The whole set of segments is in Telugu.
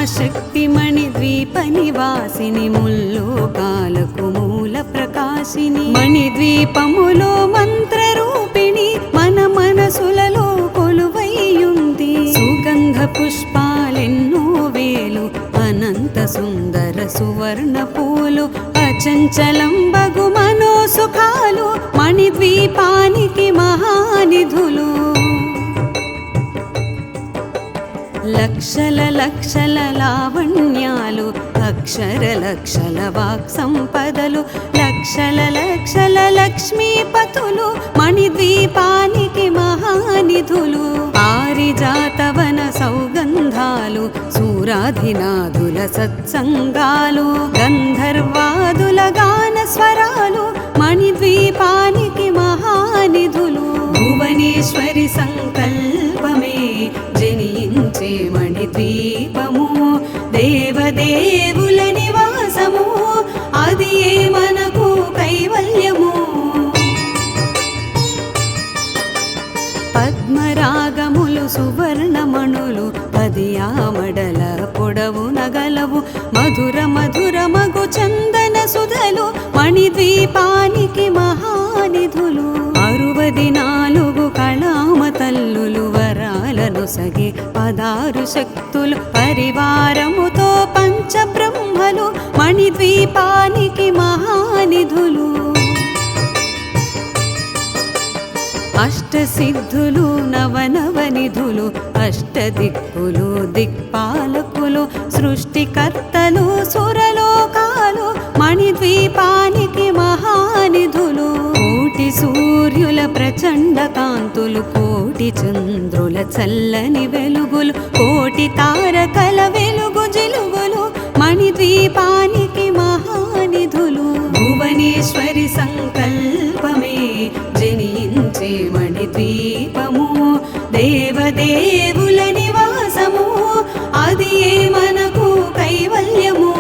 మహాశక్తి మణిద్వీప నివాసిని ముల్లోకాలకు మూల ప్రకాశిని మణిద్వీపములో మంత్రరూపిణి మన మనసులలో కొలువైయుంది సుగంధ పుష్పాలెన్నో వేలు అనంత సుందర సువర్ణ పూలు అచంచలం బగు మనోసుఖాలు మణిద్వీపానికి మహానిధులు లక్షల లక్షల లావణ్యాలు అక్షర లక్షల వాక్ సంపదలు లక్షల లక్షల లక్ష్మీపతులు మణిద్వీపానికి మహానిధులు పారిజాతవన సౌగంధాలు సూరాధినాదుల సత్సంగాలు గంధర్వాదుల గాన స్వరాలు మణిద్వీపానికి మహానిధులు భువనేశ్వరి సంకల్పమే జనించే మణిద్వీపము దేవదేవుల నివాసము అది మనకు కైవల్యము పద్మరాగములు సువర్ణమణులు పదియామడల పొడవు నగలవు మధుర మధుర మగు చందన సుధలు మణిద్వీపానికి మహానిధులు 64 కళామ తల్లులు వరాలను సగి 16 శక్తులు పరివారముతో పంచబ్రహ్మలు మణిద్వీపానికి మహానిధులు అష్టసిద్ధులు నవనవనిధులు అష్టదిక్కులు దిక్పాలకులు సృష్టికర్తలు సురలోకాలు మణిద్వీపానికి మహానిధులు కోటి సూర్యుల ప్రచండ కాంతులు కోటి చంద్రుల చల్లని వెలుగులు కోటి తారకల వెలుగు జిలుగులు మణిద్వీపానికి మహానిధులు భువనేశ్వరి సంకల్పమే జనించే మణిద్వీపము దేవదేవుల నివాసము అది మనకు కైవల్యము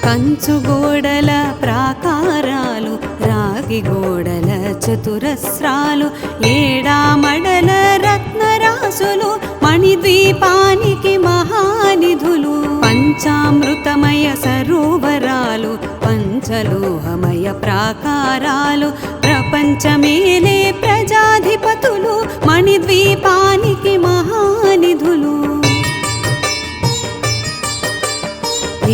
కంచు గోడల ప్రాకారాలు రాగి గోడల చతురస్రాలు ఏడామడల రత్నరాసులు మణిద్వీపానికి మహానిధులు పంచామృతమయ సరోవరాలు పంచలోహమయ ప్రాకారాలు ప్రపంచమేలే ప్రజాధిపతులు మణిద్వీపానికి మహానిధులు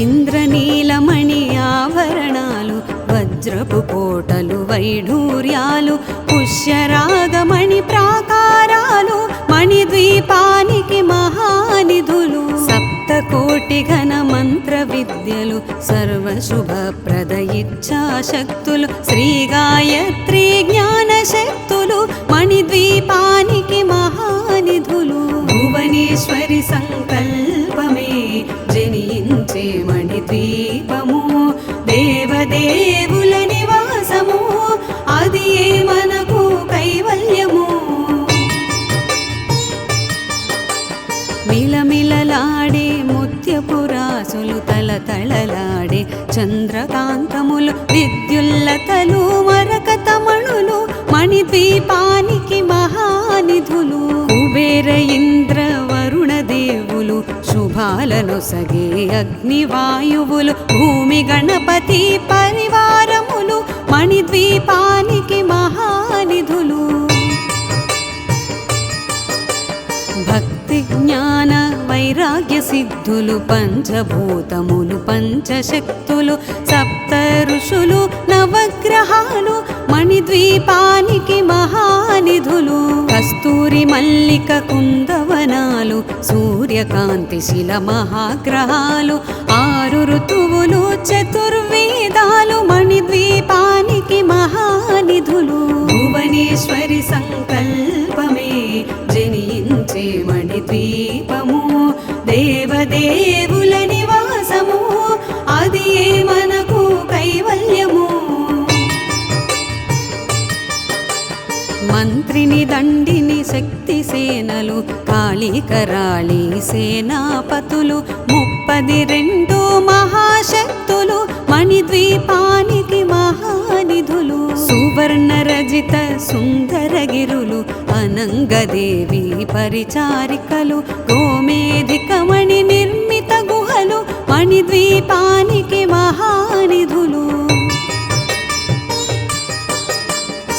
ఇంద్రనీలమణి ఆభరణాలు వజ్రపు కోటలు వైఢూర్యాలు పుష్యరాగమణి ప్రాకారాలు మణిద్వీపానికి మహానిధులు సప్తకోటి ఘన మంత్ర విద్యలు సర్వశుభప్రద ఇచ్ఛాశక్తులు శ్రీ గాయత్రి జ్ఞాన శక్తులు మణిద్వీపానికి మహానిధులు భువనేశ్వరి సంకల్పమే జనించే మణిద్వీపము దేవదేవుల నివాసము అది మనకు కైవల్యము మిలమిలలాడే ముత్యపురాసులు తలతళలాడే చంద్రకాంతములు విద్యుల్లతలు మరకతమణులు మణిద్వీపానికి మహానిధులు కుబేర ఇంద్ర వరుణ దేవులు శుభాలను సగే అగ్నివాయువులు భూమి గణపతి పరివారములు మణిద్వీపానికి మహానిధులు భక్తి జ్ఞాన వైరాగ్య సిద్ధులు పంచభూతములు పంచశక్తులు సప్త ఋషులు నవగ్రహాలు మణిద్వీపానికి మహానిధులు కస్తూరి మల్లిక కుందవనాలు సూర్యకాంతి శిల మహాగ్రహాలు 6 ఋతువులు చతుర్వేదాలు మణిద్వీపానికి మహానిధులు భువనేశ్వరి సంకల్పమే జనించే మణిద్వీపము దేవదేవుల నివాసము అది మనకు కైవల్యము మంత్రిని దండిని శక్తి సేనలు కాళికరాళి సేనాపతులు 32 మహాశక్తులు మణిద్వీపానికి మహానిధులు సువర్ణ రజిత సుందరగిరులు అనంత గంగదేవి పరిచారికలు గోమేధికమణి నిర్మిత గుహలు మణిద్వీపానికి మహానిధులు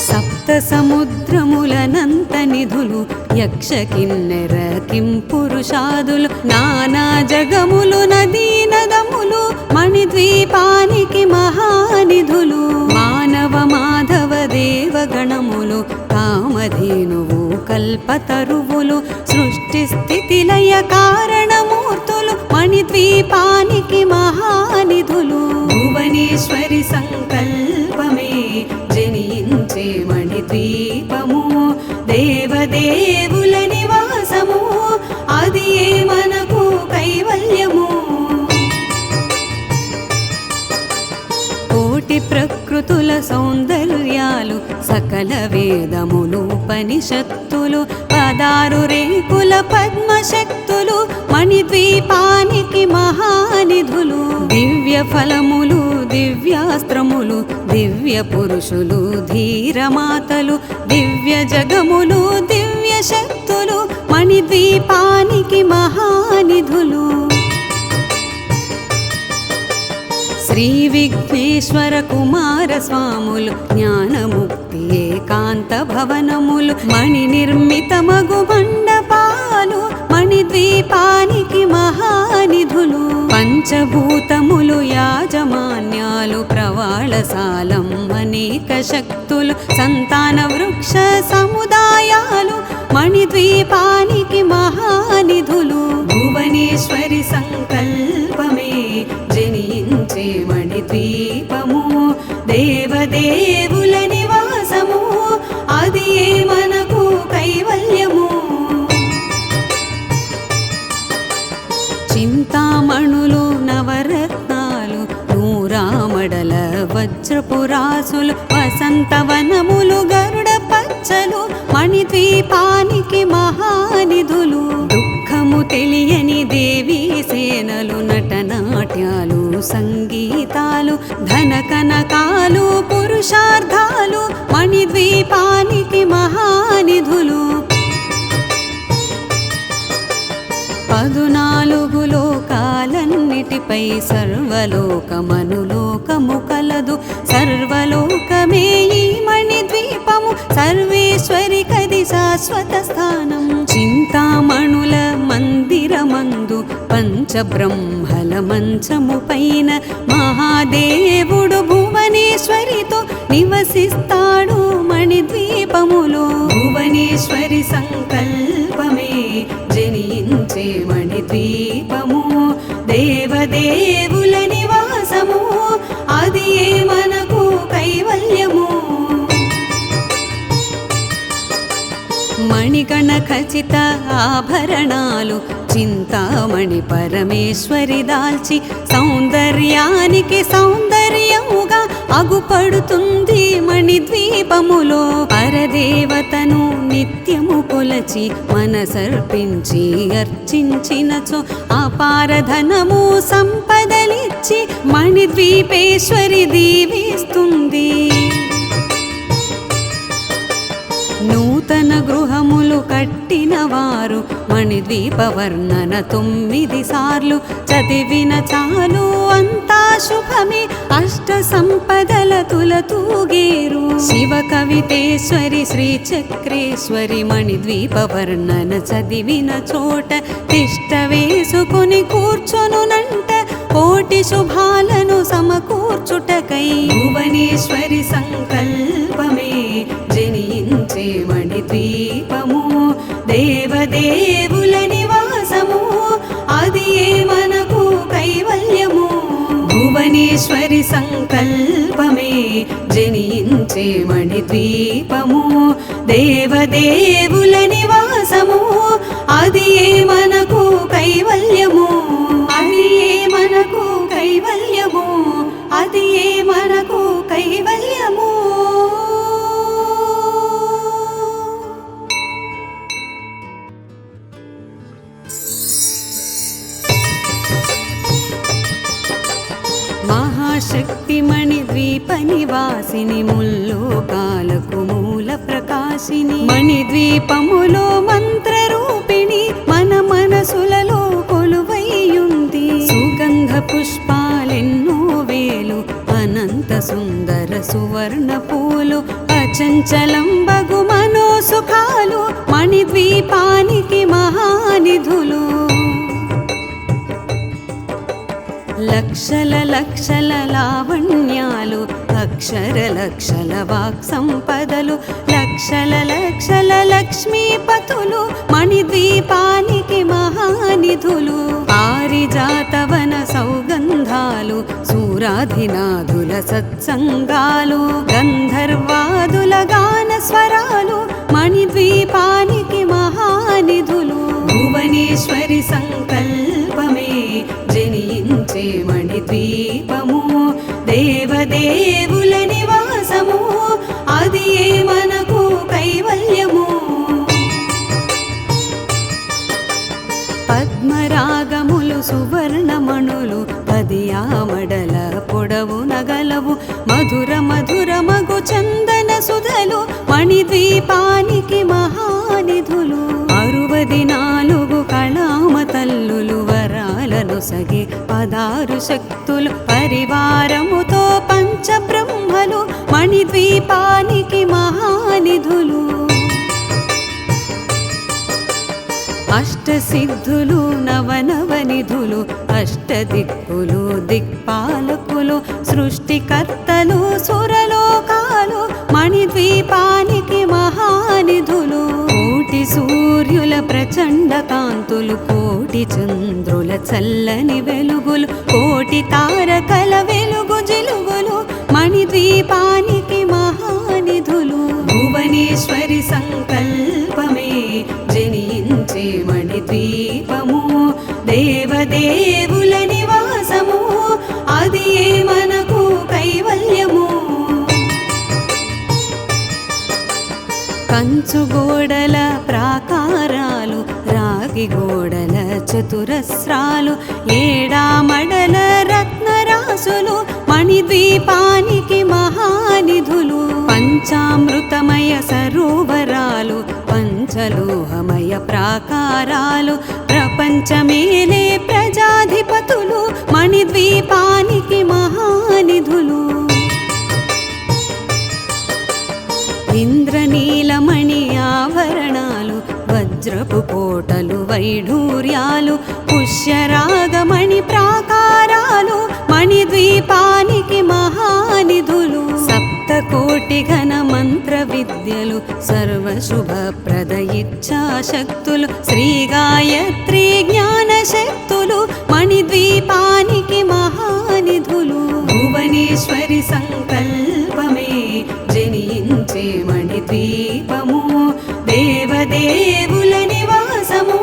సప్త సముద్రములనంత నిధులు యక్ష కిన్నెర కింపురుషాదులు నానా జగములు నదీ నదములు మణిద్వీపానికి మహానిధులు మానవ మాధవ దేవగణములు కామధేనువు కల్పతరువులు సృష్టి స్థితి లయ కారణమూర్తులు మణిద్వీపానికి మహానిధులు భువనేశ్వరి సంకల్పమే జనించే మణిద్వీపము దేవదేవుల నివాసము అది మనకు కైవల్యము కోటి ప్రకృతుల సౌందర్యాలు సకల వేదములు ఉపనిషత్తులు 16 రేకుల పద్మశక్తులు మణిద్వీపానికి మహానిధులు దివ్య ఫలములు దివ్యాస్త్రములు దివ్య పురుషులు ధీరమాతలు దివ్య జగములు దివ్య శక్తులు మణిద్వీపానికి మహానిధులు శ్రీ విఘ్నేశ్వర కుమార స్వాములు జ్ఞానముక్తి ఏకాంత భవనములు మణి నిర్మితమగు మండపాలు మణిద్వీపానికి మహానిధులు పంచభూతములు యాజమాన్యాలు ప్రవాళశాలం అనేక శక్తులు సంతాన వృక్ష సముదాయాలు మణిద్వీపానికి మహానిధులు భువనేశ్వరి సంకల్పమే జనించే మణిద్వీపము దేవదేవుల నివాసము అది మనకు కైవల్యము చింతామణులు నవరత్నాలు నూరామడల వజ్రపురాసులు వసంతవనములు గరుడ పచ్చలు మణిద్వీపానికి మహానిధులు దుఃఖము తెలియని దేవీ సేనలు నటనాట్యాలు సంగీతాలు ధన కనకాలు పురుషార్థాలు మణిద్వీపానికి మహానిధులు 14 లోకాలన్నిటిపై సర్వలోకమనులోకము కలదు సర్వలోకమే ఈ మణిద్వీపము సర్వేశ్వరి కది శాశ్వత స్థానం చింతామణుల మందిరమందు పంచబ్రహ్మల మంచము పైన మహాదేవుడు భువనేశ్వరితో నివసిస్తాడు మణిద్వీపములో భువనేశ్వరి సంకల్పమే జనించే మణిద్వీపము దేవదేవుల నివాసము అది మనకు కైవల్యము మణిగణ ఖచిత ఆభరణాలు చింతామణి పరమేశ్వరి దాల్చి సౌందర్యానికి సౌందర్యముగా అగుపడుతుంది మణిద్వీపములో పరదేవతను నిత్యము కొలచి మనసర్పించి అర్చించినచో అపారధనము సంపదలిచ్చి మణిద్వీపేశ్వరి దీవిస్తుంది నూతన గృహములు కట్టిన వారు మణిద్వీప వర్ణన 9 సార్లు చదివిన చాలు అంతా శుభమే అష్ట సంపదల తులతూగేరు శివ కవితేశ్వరి శ్రీ చక్రేశ్వరి మణిద్వీప వర్ణన చదివిన చోట తిష్ట వేసుకుని కూర్చొనునంట కోటి శుభాలను సమకూర్చుటకై భువనేశ్వరి సంకల్పమే జనించే మణిద్వీపము దేవదేవుల నివాసము అది మనకు కైవల్యము భువనేశ్వరి సంకల్పమే జనించే మణిద్వీపము దేవదేవుల నివాసము అది మనకు కైవల్యము అది మనకు కైవల్యము అది మనకు కైవల్యము మహాశక్తి మణిద్వీప నివాసిని ముల్లోకాలకు మూల ప్రకాశ వాసిని మణిద్వీపములో మంత్రరూపిణి మన మనసులలో కొలువైయుంది సుగంధ పుష్పాలెన్నో వేలు అనంత సుందర సువర్ణ పూలు అచంచలం బగు మనోసుఖాలు మణిద్వీపానికి మహానిధులు లక్షల లక్షల లావణ్యాలు అక్షర లక్షల వాక్ సంపదలు లక్షల లక్షల లక్ష్మీపతులు మణిద్వీపానికి మహానిధులు పారిజాతవన సౌగంధాలు సూరాధినాథుల సత్సంగాలు గంధర్వాదుల గాన స్వరాలు మణిద్వీపానికి మహానిధులు భువనేశ్వరి సంకల్పమే జనించే మణిద్వీపము దేవదేవుల నివాసము అది మనకు కైవల్యము పద్మరాగములు సువర్ణమణులు పదియామడల పొడవు నగలవు మధుర మధుర మగు చందన సుధలు మణిద్వీపానికి మహానిధులు 64 కళామ తల్లులు వరాలను సగి 16 శక్తులు పరివారముతో పంచబ్రహ్మలు మణిద్వీపానికి మహానిధులు అష్టసిద్ధులు నవనవనిధులు అష్టదిక్కులు దిక్పాలకులు సృష్టికర్తలు సురలోకాలు మణిద్వీపానికి మహానిధులు కోటి సూర్యుల ప్రచండ కాంతులు కోటి చంద్రుల చల్లని వెలుగులు కోటి తారకల వెలుగు జిలుగులు మణిద్వీపానికి మహానిధులు భువనేశ్వరి సంకల్పమే జనించే మణిద్వీపము దేవదేవుల నివాసము అది మనకు కైవల్యము కంచు గోడల ప్రాకారాలు రాగి గోడల చతురస్రాలు ఏడామడల రత్నరాసులు మణిద్వీపానికి మహానిధులు పంచామృతమయ సరోవరాలు పంచలోహమయ ప్రాకారాలు ప్రపంచమేలే ప్రజాధిపతులు మణిద్వీపానికి మహానిధులు ఇంద్రనీలమణి ఆభరణాలు వజ్రపు కోటలు వైఢూర్యాలు పుష్యరాగమణి ప్రాకారాలు మణిద్వీపానికి మహానిధులు సప్తకోటి ఘన మంత్ర విద్యలు సర్వశుభప్రద ఇచ్ఛాశక్తులు శ్రీ గాయత్రి జ్ఞాన శక్తులు మణిద్వీపానికి మహానిధులు భువనేశ్వరి సంకల్పమే జనించే మణిద్వీపము దేవదేవుల నివాసము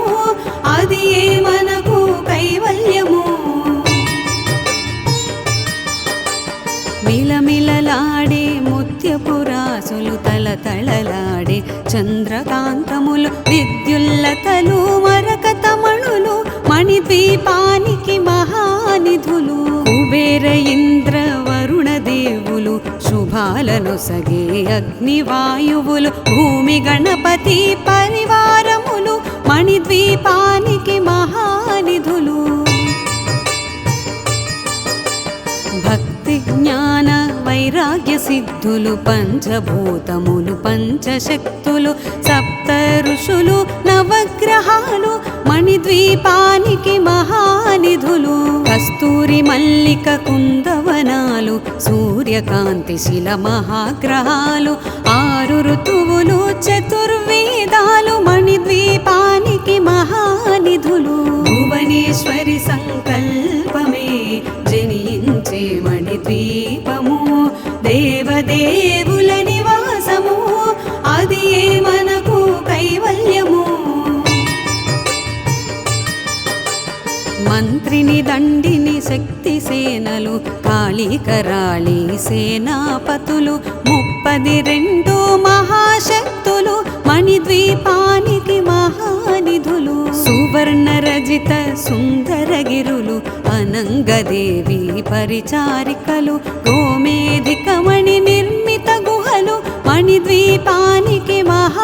అది మనకు కైవల్యము మిలమిలలాడే ముత్యపురాసులు తలతళలాడే చంద్రకాంతములు విద్యుల్లతలు మరకతమణులు మణిద్వీపానికి మహానిధులు కుబేర ఇంద్ర వరుణ దేవులు శుభాలను సగే అగ్నివాయువులు భూమి గణపతి పరివారములు మణిద్వీపానికి మహానిధులు భక్తి జ్ఞాన వైరాగ్య సిద్ధులు పంచభూతములు పంచశక్తులు సప్త ఋషులు నవగ్రహాలు మణిద్వీపానికి మహానిధులు కస్తూరి మల్లిక కుందవనాలు సూర్యకాంతి శిల మహాగ్రహాలు 6 ఋతువులు చతుర్వేదాలు మణిద్వీపానికి మహానిధులు భువనేశ్వరి సంకల్పమే జనించే మణిద్వీపము దేవదేవుల నివాసము అది మనకు కైవల్యము మంత్రిని దండిని శక్తి సేనలు కాళీకరాళి సేనాపతులు 32 మహాశక్తులు మణిద్వీపానికి మహానిధులు సువర్ణ రజిత సుందరగిరులు అనంగదేవి పరిచారికలు గోమేధికమణి నిర్మిత గుహలు మణిద్వీపానికి మహా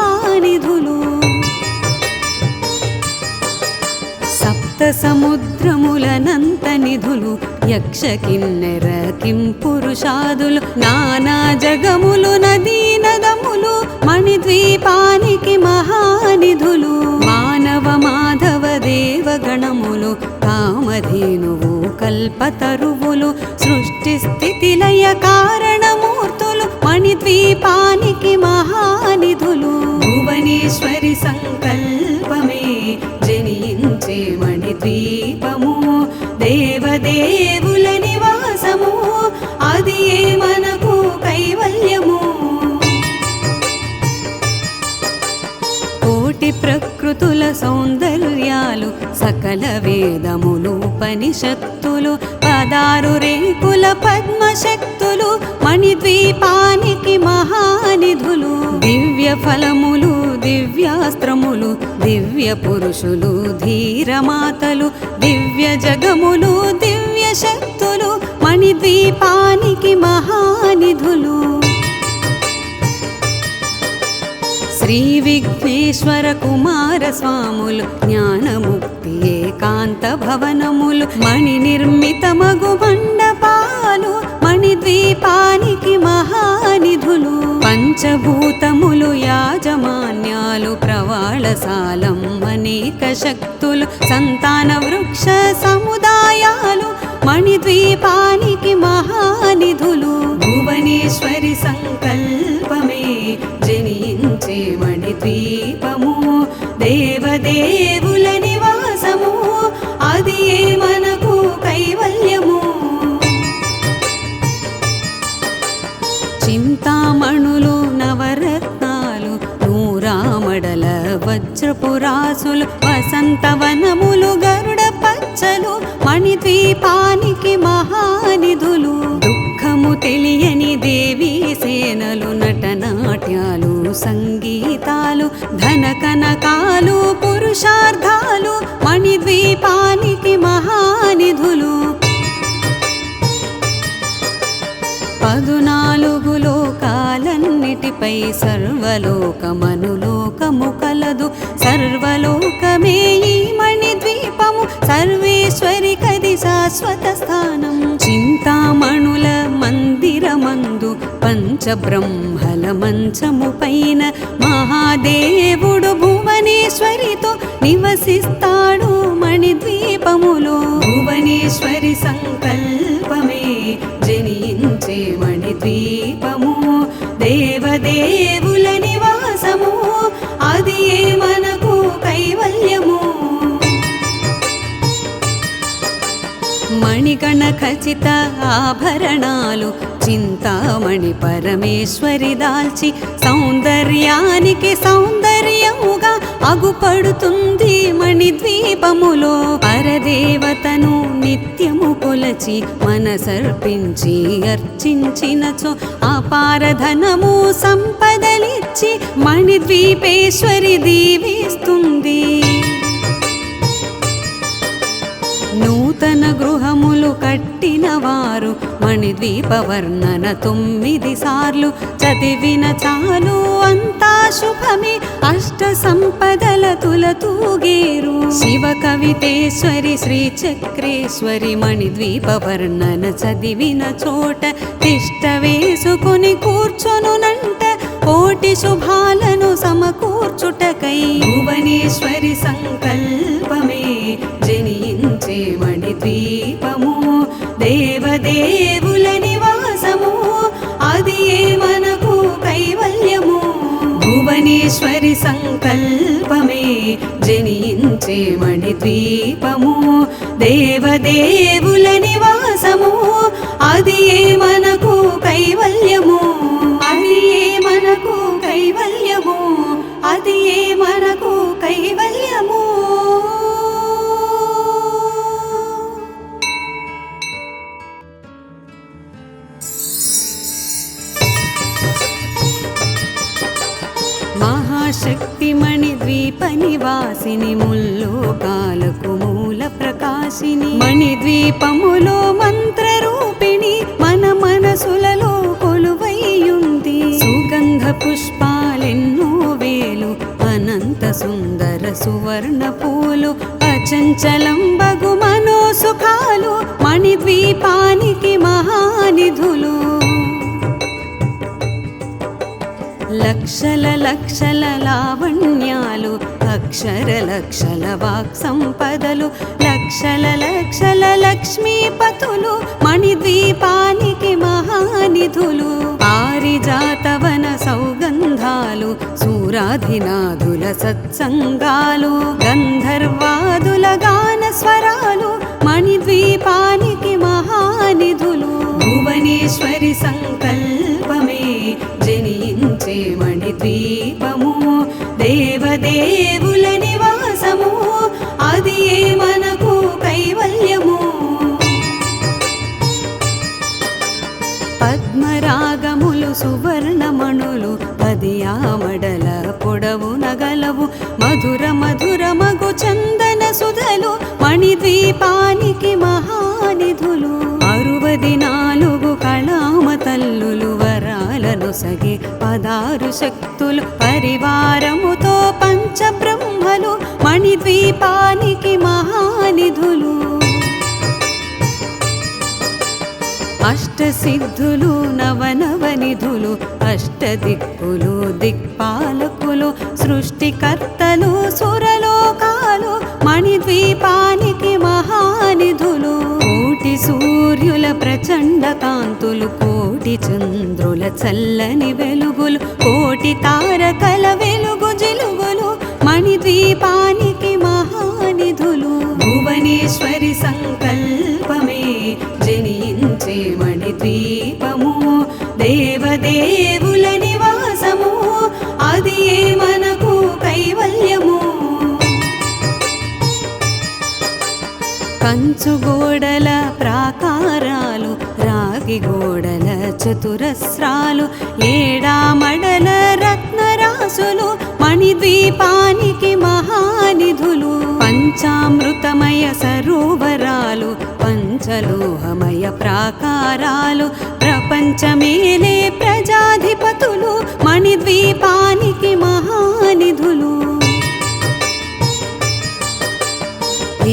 సముద్రములనంత నిధులు యక్ష కిన్నెర కింపురుషాదులు నానా జగములు నదీ నదములు మణిద్వీపానికి మహానిధులు మానవ మాధవ దేవగణములు కామధేనువు కల్పతరువులు సృష్టి స్థితి లయ కారణమూర్తులు మణిద్వీపానికి మహానిధులు భువనేశ్వరి సంకల్పమే జనించే మణిద్వీపము దేవదేవుల నివాసము అది మనకు కైవల్యము కోటి ప్రకృతుల సౌందర్యాలు సకల వేదములు ఉపనిషత్తులు 16 రేకుల పద్మశక్తులు మణిద్వీపానికి మహానిధులు దివ్య ఫలములు దివ్యాస్త్రములు దివ్య పురుషులు ధీరమాతలు దివ్య జగములు దివ్య శక్తులు మణిద్వీపానికి మహానిధులు శ్రీ విఘ్నేశ్వర కుమార స్వాములు జ్ఞానముక్తి ఏకాంత భవనములు మణి నిర్మితమగు మండపాలు మణిద్వీపానికి మహానిధులు పంచభూతములు యాజమాన్యాలు ప్రవాళశాలం అనేక శక్తులు సంతాన వృక్ష సముదాయాలు మణిద్వీపానికి మహానిధులు భువనేశ్వరి సంకల్పమే జనించే మణిద్వీపము దేవదేవుల నివాసము అది మనకు కైవల్యము చింతామణులు నవరత్నాలు నూరామడల వజ్రపురాసులు వసంతవనములు గరుడ పచ్చలు మణిద్వీపానికి మహానిధులు దుఃఖము తెలియని దేవీ సేనలు నటనాట్యాలు సంగీతాలు ధన కనకాలు పురుషార్థాలు మణిద్వీపానికి మహానిధులు 14 లోకాలన్నిటిపై సర్వలోకమనులోకము కలదు సర్వలోకమే ఈ మణిద్వీపము సర్వేశ్వరి కది శాశ్వత స్థానం చింతామణుల మందిరమందు పంచబ్రహ్మల మంచము పైన మహాదేవుడు భువనేశ్వరితో నివసిస్తాడు మణిద్వీపములో భువనేశ్వరి సంకల్పమే జనించే మణిద్వీపము దేవదేవుల నివాసము అది మనకు కైవల్యము మణిగణ ఖచిత ఆభరణాలు చింతామణి పరమేశ్వరి దాల్చి సౌందర్యానికి సౌందర్యముగా అగుపడుతుంది మణిద్వీపములో పరదేవతను నిత్యము కొలచి మనసర్పించి అర్చించినచో అపారధనము సంపదలిచ్చి మణిద్వీపేశ్వరి దీవిస్తుంది నూతన గృహములు కట్టిన వారు మణిద్వీప వర్ణన 9 సార్లు చదివిన చాలు అంతా శుభమే అష్ట సంపదల తులతూగేరు శివ కవితేశ్వరి శ్రీ చక్రేశ్వరి మణిద్వీప వర్ణన చదివిన చోట తిష్ట వేసుకుని కూర్చొనునంట కోటి శుభాలను సమకూర్చుటకై భువనేశ్వరి సంకల్పమే జనించే మణిద్వీపము దేవదేవుల నివాసము అది మనకు కైవల్యము భువనేశ్వరి సంకల్పమే జనించే మణిద్వీపము దేవదేవుల నివాసము అది మనకు కైవల్యము అది మనకు కైవల్యము అది మనకు కైవల్యము మహాశక్తి మణిద్వీప నివాసిని ముల్లోకాలకు మూల ప్రకాశిని మణిద్వీపములో మంత్రరూపిణి మన మనసులలో కొలువైయుంది సుగంధ పుష్పాలెన్నో వేలు అనంత సుందర సువర్ణ పూలు అచంచలం కలుగగు మనోసుఖాలు మణిద్వీపానికి మహానిధులు. లక్షల లక్షల లావణ్యాలు అక్షర లక్షల వాక్ సంపదలు లక్షల లక్షల లక్ష్మీపతులు మణిద్వీపానికి మహానిధులు. పారిజాతవన సౌగంధాలు సూరాధినాథుల సత్సంగాలు గంధర్వాదుల గాన స్వరాలు మణిద్వీపానికి మహానిధులు. భువనేశ్వరి సంకల్పమే జనించే మణిద్వీపము దేవదేవుల నివాసము అది మనకు కైవల్యము. పద్మరాగములు సువర్ణమణులు పదియామడల పొడవు నగలవు మధుర మధుర మగు చందన సుధలు మణిద్వీపానికి మహానిధులు. 64 కళామ తల్లులు వరాలను సగి 16 శక్తులు పరివారముతో పంచబ్రహ్మలు మణిద్వీపానికి మహానిధులు. అష్టసిద్ధులు నవనవనిధులు అష్టదిక్కులు దిక్పాలకులు సృష్టికర్తలు సురలోకాలు మణిద్వీపానికి మహానిధులు. కోటి సూర్యుల ప్రచండ కాంతులు కోటి చంద్రుల చల్లని వెలుగులు కోటి తారకల వెలుగు జిలుగులు మణిద్వీపానికి మహానిధులు. భువనేశ్వరి సంకల్పమే జనించే మణిద్వీపము దేవదేవుల నివాసము అది మనకు కైవల్యము. కంచు గోడల ప్రాకారాలు రాగి గోడల చతురస్రాలు ఏడామడల రత్నరాసులు మణిద్వీపానికి మహానిధులు. పంచామృతమయ సరోవరాలు పంచలోహమయ ప్రాకారాలు ప్రపంచమేలే ప్రజాధిపతులు మణిద్వీపానికి మహానిధులు.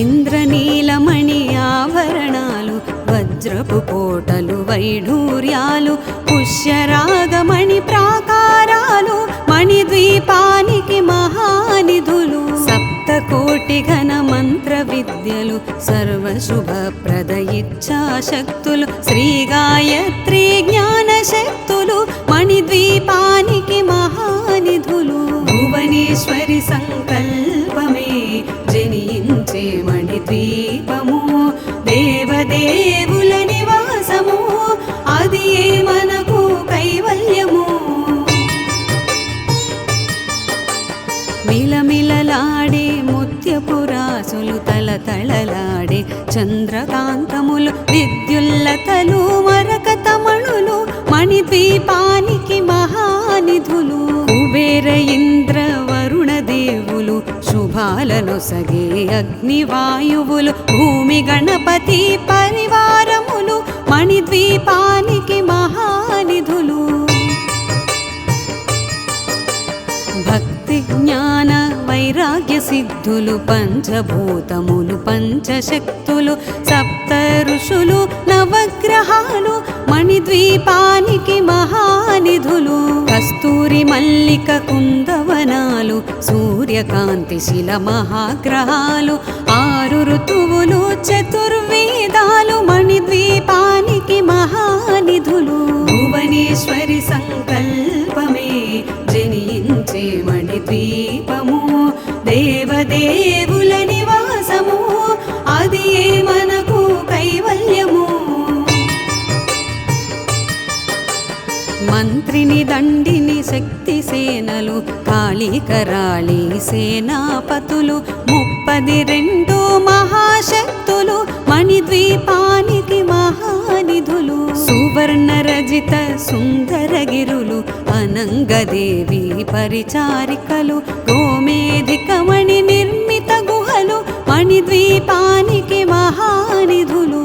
ఇంద్రనీలమణి ఆభరణాలు వజ్రపు కోటలు వైఢూర్యాలు పుష్యరాగమణి ప్రాకారాలు మణిద్వీపానికి మహానిధులు. సప్తకోటి ఘన మంత్ర విద్యలు సర్వశుభప్రద ఇచ్ఛాశక్తులు శ్రీ గాయత్రి జ్ఞాన శక్తులు మణిద్వీపానికి మహానిధులు. భువనేశ్వరి సంకల్పమే జనించే మణిద్వీపము దేవదేవుల నివాసము అది మనకు కైవల్యము. మిలమిలలాడే ముత్యపురాసులు తలతళలాడే చంద్రకాంతములు విద్యుల్లతలు మరకతమణులు మణిద్వీపానికి మహానిధులు. కుబేర ఇంద్ర వరుణ దేవులు శుభాలను సగే అగ్నివాయువులు భూమి గణపతి పరివారములు మణిద్వీపానికి మహానిధులు. భక్తి జ్ఞాన వైరాగ్య సిద్ధులు పంచభూతములు పంచశక్తులు సప్త ఋషులు నవగ్రహాలు మణిద్వీపానికి మహానిధులు. కస్తూరి మల్లిక కుందవనాలు సూర్యకాంతి శిల మహాగ్రహాలు 6 ఋతువులు చతుర్వేదాలు మణిద్వీపానికి మహానిధులు. భువనేశ్వరి సంకల్పమే జనించే మణిద్వీపము దేవదేవుల నివాసము అది మనకు కైవల్యము. మంత్రిని దండిని శక్తి సేనలు కాళికరాళి సేనాపతులు 32 మహాశక్తులు మణిద్వీపానికి మహానిధులు. సువర్ణ రజిత సుందరగిరులు అనంగదేవి పరిచారికలు గోమేధికమణి నిర్మిత గుహలు మణిద్వీపానికి మహానిధులు.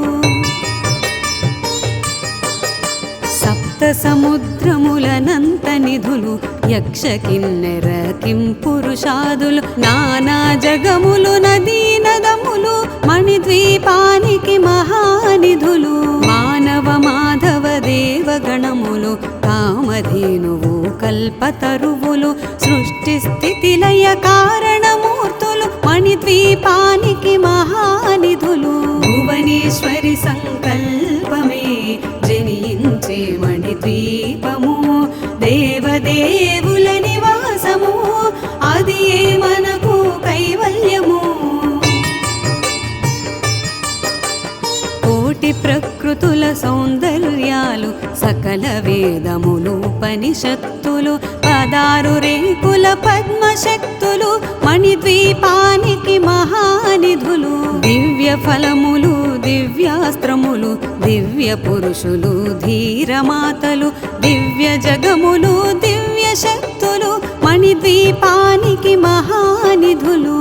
సప్త సముద్రములనంత నిధులు యక్ష కిన్నెర కింపురుషాదులు నానా జగములు నదీ నదములు మణిద్వీపానికి మహానిధులు మానవ మాధవ దేవగణములు కామధేనువు కల్పతరువులు సృష్టి స్థితి లయ కారణమూర్తులు మణిద్వీపానికి మహానిధులు భువనేశ్వరి సంకల్పమే జనించే మణిద్వీపము దేవదేవుల నివాసము అది మనకు కైవల్యము కోటి ప్రకృతుల సౌందర్యాలు సకల వేదములు ఉపనిషత్తులు 16 రేకుల పద్మశక్తులు మణిద్వీపానికి మహానిధులు దివ్య ఫలములు దివ్యాస్త్రములు దివ్య పురుషులు ధీరమాతలు దివ్య జగములు దివ్య శక్తులు మణిద్వీపానికి మహానిధులు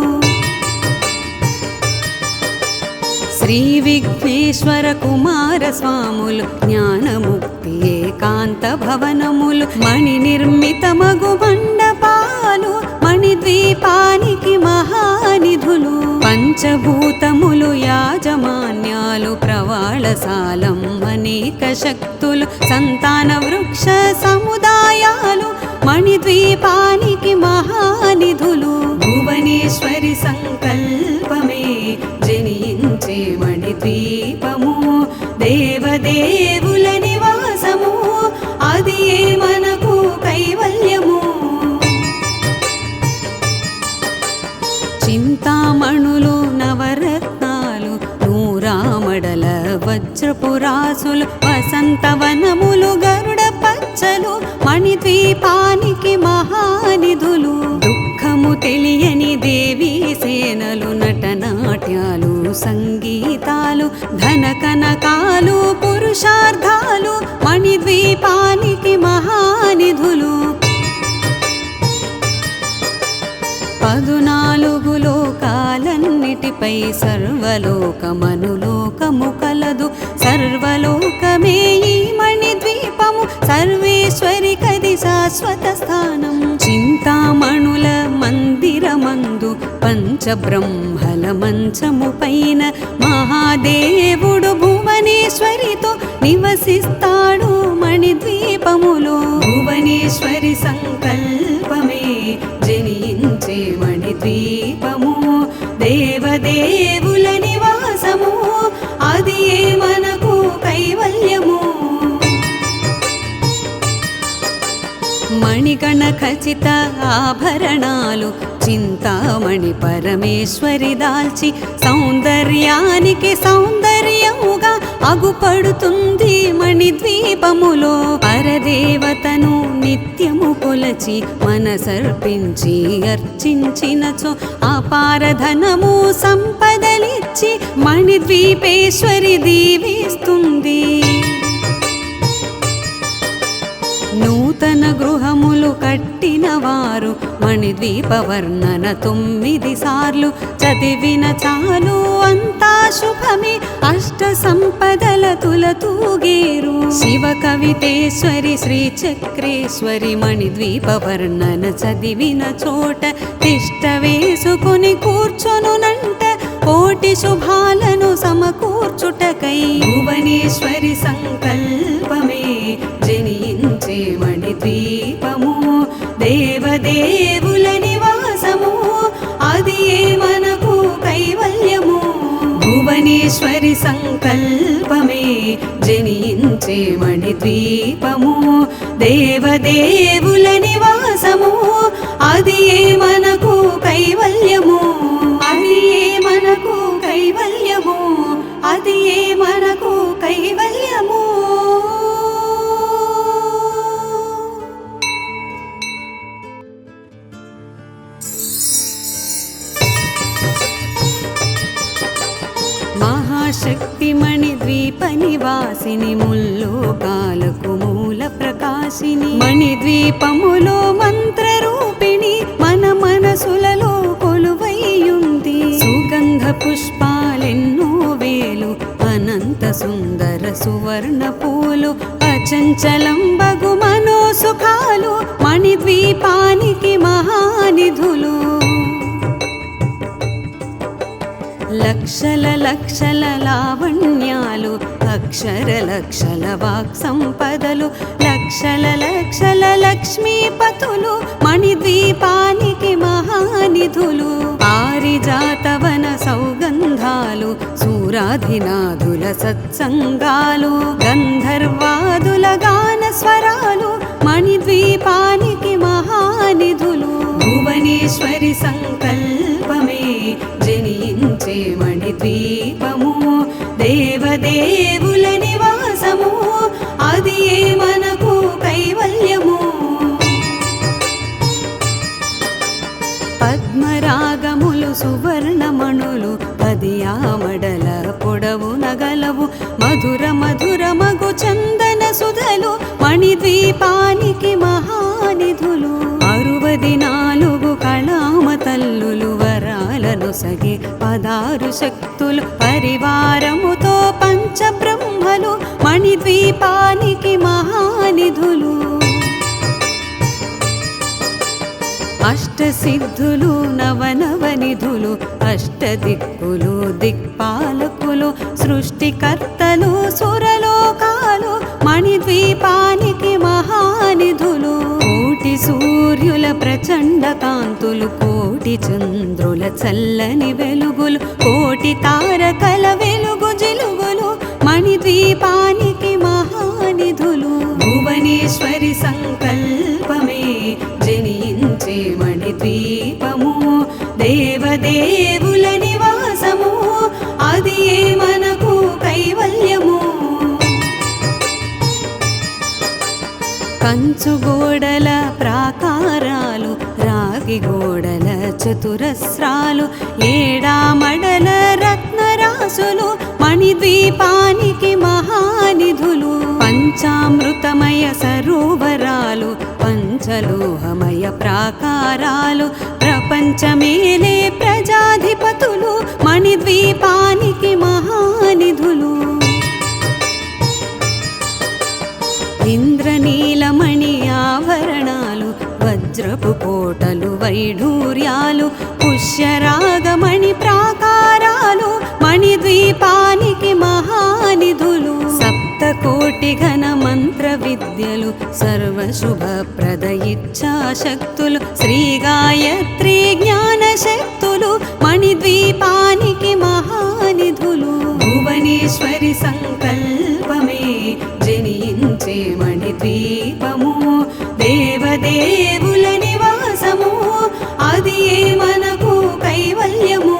శ్రీ విఘ్నేశ్వర కుమార స్వాములు జ్ఞానముక్తి ఏకాంత భవనములు మణి నిర్మితమగు మండపాలు మణిద్వీపానికి మహానిధులు పంచభూతములు యాజమాన్యాలు ప్రవాళశాలం అనేక శక్తులు సంతాన వృక్ష సముదాయాలు మణిద్వీపానికి మహానిధులు భువనేశ్వరి సంకల్పమే జనించే మణిద్వీపము దేవదేవుల నివాసము అది మనకు కైవల్యము చింతామణులు నవరత్నాలు నూరామడల వజ్రపురాసులు వసంతవనములు గరుడ పచ్చలు మణిద్వీపానికి మహానిధులు దుఃఖము తెలియని దేవీ సేనలు నటనాట్యాలు సంగీతాలు ధన కనకాలు పురుషార్థాలు మణిద్వీపానికి మహానిధులు 14 లోకాలన్నిటిపై సర్వలోకమనులోకము కలదు సర్వలోకమే ఈ మణిద్వీపము సర్వేశ్వరి కది శాశ్వత స్థానం చింతామణుల మందిరమందు పంచబ్రహ్మల మంచము పైన మహాదేవుడు భువనేశ్వరితో నివసిస్తాడు మణిద్వీపములో భువనేశ్వరి సంకల్పమే జనించే మణిద్వీపము దేవదేవుల నివాసము అది మనకు కైవల్యము మణిగణ ఖచిత ఆభరణాలు చింతామణి పరమేశ్వరి దాల్చి సౌందర్యానికి సౌందర్యముగా అగుపడుతుంది మణిద్వీపములో పరదేవతను నిత్యము కొలచి మనసర్పించి అర్చించినచో అపారధనము సంపదలిచ్చి మణిద్వీపేశ్వరి దీవిస్తుంది నూతన గృహములు కట్టిన వారు మణిద్వీప వర్ణన 9 సార్లు చదివిన చాలు అంతా శుభమే అష్ట సంపదల తులతూగేరు శివ కవితేశ్వరి శ్రీ చక్రేశ్వరి మణిద్వీప వర్ణన చదివిన చోట తిష్ట వేసుకుని కూర్చొనునంట కోటి శుభాలను సమకూర్చుటకై భువనేశ్వరి సంకల్పమే జనించే మణిద్వీపము దేవదేవుల నివాసము అది మనకు కైవల్యము భువనేశ్వరి సంకల్పమే జనించే మణిద్వీపము దేవదేవుల నివాసము అది మనకు కైవల్యము అది మనకు కైవల్యము అది మనకు కైవల్యము మహాశక్తి మణిద్వీప నివాసిని ముల్లోకాలకు మూల ప్రకాశిని మణిద్వీపములో మంత్రరూపిణి మన మనసులలో కొలువైయుంది సుగంధ పుష్పాలెన్నో వేలు అనంత సుందర సువర్ణ పూలు అచంచలం బగు మనోసుఖాలు మణిద్వీపానికి మహానిధులు. లక్షల లక్షల లావణ్యాలు అక్షర లక్షల వాక్ సంపదలు లక్షల లక్షల లక్ష్మీపతులు మణిద్వీపానికి మహానిధులు. పారిజాతవన సౌగంధాలు సూరాధినాథుల సత్సంగాలు గంధర్వాదుల గాన స్వరాలు మణిద్వీపానికి మహానిధులు. భువనేశ్వరి సంకల్పమే జనించే మణిద్వీపము దేవదేవుల నివాసము అది ఏ మనకు కైవల్యము. పద్మరాగములు సువర్ణమణులు పదియామడల పొడవు నగలవు మధుర మధుర మగు చందన సుధలు మణిద్వీపానికి మహానిధులు. 64 కళామ తల్లులు వరాలను సగి 16 శక్తులు పరివారముతో పంచబ్రహ్మలు మణిద్వీపానికి మహానిధులు. అష్టసిద్ధులు నవనవనిధులు అష్టదిక్కులు దిక్పాలకులు సృష్టికర్తలు సురలోకాలు మణిద్వీపానికి మహానిధులు. కోటి సూర్యుల ప్రచండ కాంతులు కోటి చంద్రుల చల్లని వెలుగులు కోటి తారకల వెలుగు జిలుగులు మణిద్వీపానికి మహానిధులు. భువనేశ్వరి సంకల్పమే జనించే మణిద్వీపము దేవదేవుల నివాసము అది ఏ మనకు కైవల్యము. కంచు గోడల ప్రాకారాలు రాగి గోడల చతురస్రాలు ఏడామడల రత్నరాసులు మణిద్వీపానికి మహానిధులు. పంచామృతమయ సరోవరాలు పంచలోహమయ ప్రాకారాలు ప్రపంచమేలే ప్రజాధిపతులు మణిద్వీపానికి మహానిధులు. ఇంద్రనీలమణి ఆభరణాలు వజ్రపు కోటలు వైఢూర్యాలు పుష్యరాగమణి ప్రాకారాలు మణిద్వీపానికి మహానిధులు. సప్తకోటి ఘన మంత్ర విద్యలు సర్వశుభప్రద ఇచ్ఛాశక్తులు శ్రీ గాయత్రి జ్ఞాన శక్తులు మణిద్వీపానికి మహానిధులు. భువనేశ్వరి సంకల్పమే జనించే మణిద్వీపము దేవదేవుల నివాసము అది ఏ మనకు కైవల్యము.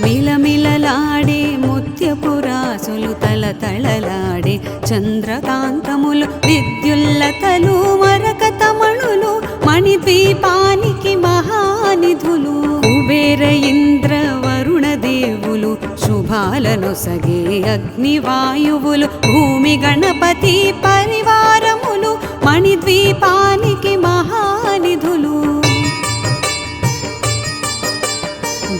మిలమిలలాడే ముత్యపురాసులు తలతళలాడే చంద్రకాంతములు విద్యుల్లతలు మరకతమణులు మణిద్వీపానికి మహానిధులు. కుబేర ఇంద్ర వరుణ దేవులు శుభాలను సగే అగ్నివాయువులు భూమి గణపతి పరివారములు మణిద్వీపానికి మహానిధులు.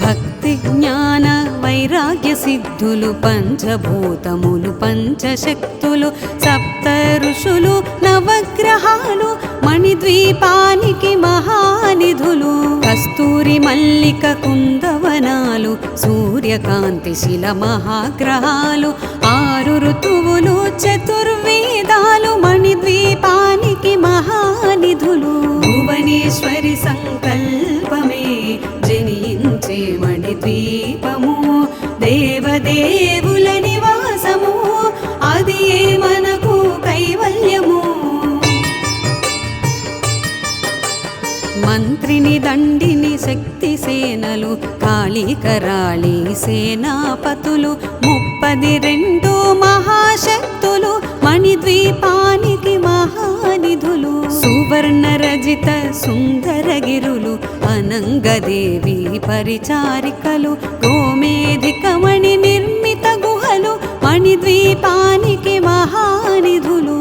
భక్తి జ్ఞాన వైరాగ్య సిద్ధులు పంచభూతములు పంచశక్తులు సప్త ఋషులు నవగ్రహాలు మణిద్వీపానికి మహానిధులు. కస్తూరి మల్లిక కుందవనాలు సూర్యకాంతి శిల మహాగ్రహాలు 6 ఋతువులు చతుర్వేదాలు మణిద్వీపానికి మహానిధులు. భువనేశ్వరి సంకల్పమే జనించే మణిద్వీపము దేవదేవుల నివాసము అది ఏ మనకు కైవల్యము. మంత్రిని దండిని శక్తి సేనలు కాళీకరాళి సేనాపతులు 32 మహాశక్తులు మణిద్వీపానికి మహానిధులు. సువర్ణ రజిత సుందరగిరులు అనంగదేవి పరిచారికలు గోమేధికమణి నిర్మిత గుహలు మణిద్వీపానికి మహానిధులు.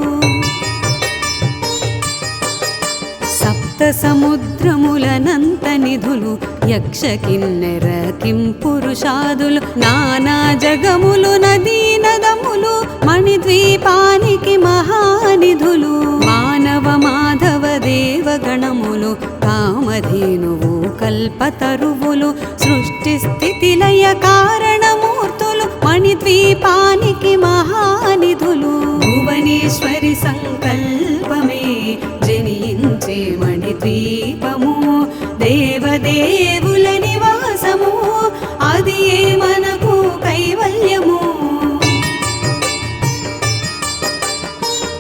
సప్త సముద్రములనంత నిధులు యక్ష కిన్నెర కింపురుషాదులు నానా జగములు నదీ నదములు మణిద్వీపానికి మహానిధులు మానవ మాధవ దేవగణములు కామధేనువు కల్పతరువులు సృష్టి స్థితి లయ కారణమూర్తులు మణిద్వీపానికి మహానిధులు భువనేశ్వరి సంకల్పమే జనించే మణిద్వీపము దేవదేవుల నివాసము అది మనకు కైవల్యము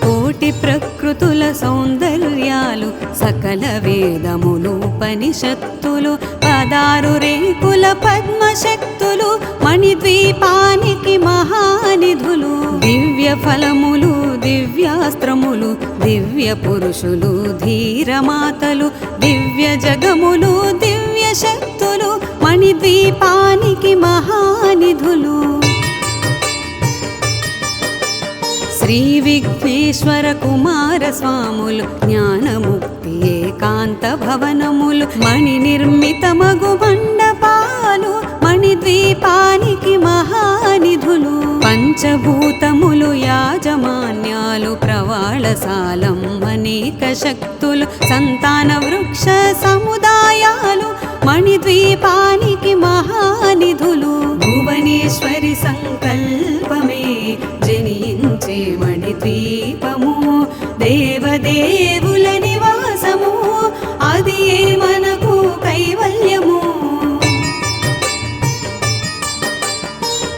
కోటి ప్రకృతుల సౌందర్యాలు సకల వేదములు ఉపనిషత్తులు 16 రేకుల పద్మశక్తులు మణిద్వీపానికి మహానిధులు దివ్య ఫలములు దివ్యాస్త్రములు దివ్య పురుషులు ధీరమాతలు దివ్య జగములు దివ్య శక్తులు మణిద్వీపానికి మహానిధులు శ్రీ విఘ్నేశ్వర కుమార స్వాములు జ్ఞానముక్తి ఏకాంత భవనములు మణి నిర్మితమగు మండపాలు మణిద్వీపానికి మహానిధులు పంచభూతములు యాజమాన్యాలు ప్రవాళశాలం అనేక శక్తులు సంతాన వృక్ష సముదాయాలు మణిద్వీపానికి మహానిధులు భువనేశ్వరి సంకల్పమే జనించే మణిద్వీపము దేవదేవుల నివాసము అది మనకు కైవల్యము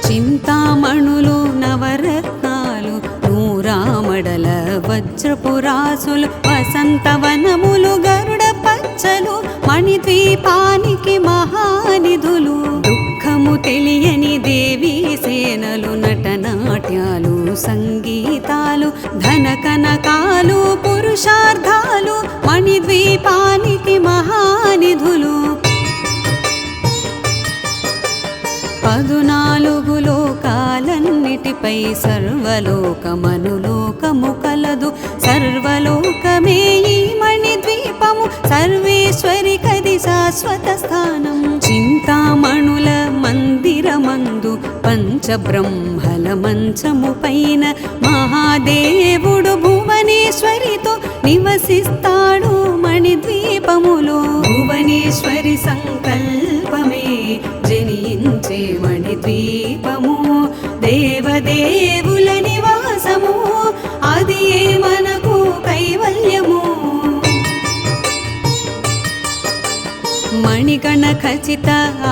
చింతామణులు నవరత్నాలు నూరామడల వజ్రపురాసులు వసంతవనములు గరుడ పచ్చలు మణిద్వీపానికి మహానిధులు దుఃఖము తెలియని దేవీ సేనలు నటనాట్యాలు సంగీతాలు ధన కనకాలు పురుషార్థాలు మణిద్వీపానికి మహానిధులు 14 లోకాలన్నిటిపై సర్వలోకమనులోకము కలదు సర్వలోకమే ఈ మణిద్వీపము సర్వేశ్వరి కది శాశ్వత స్థానం చింతామణుల మందిరమందు పంచబ్రహ్మల మంచము పైన మహాదేవుడు భువనేశ్వరితో నివసిస్తాడు మణిద్వీపములో భువనేశ్వరి సంకల్పమే జనించే మణిద్వీపము దేవదేవుల నివాసము అది మనకు కైవల్యము మణిగణ ఖచిత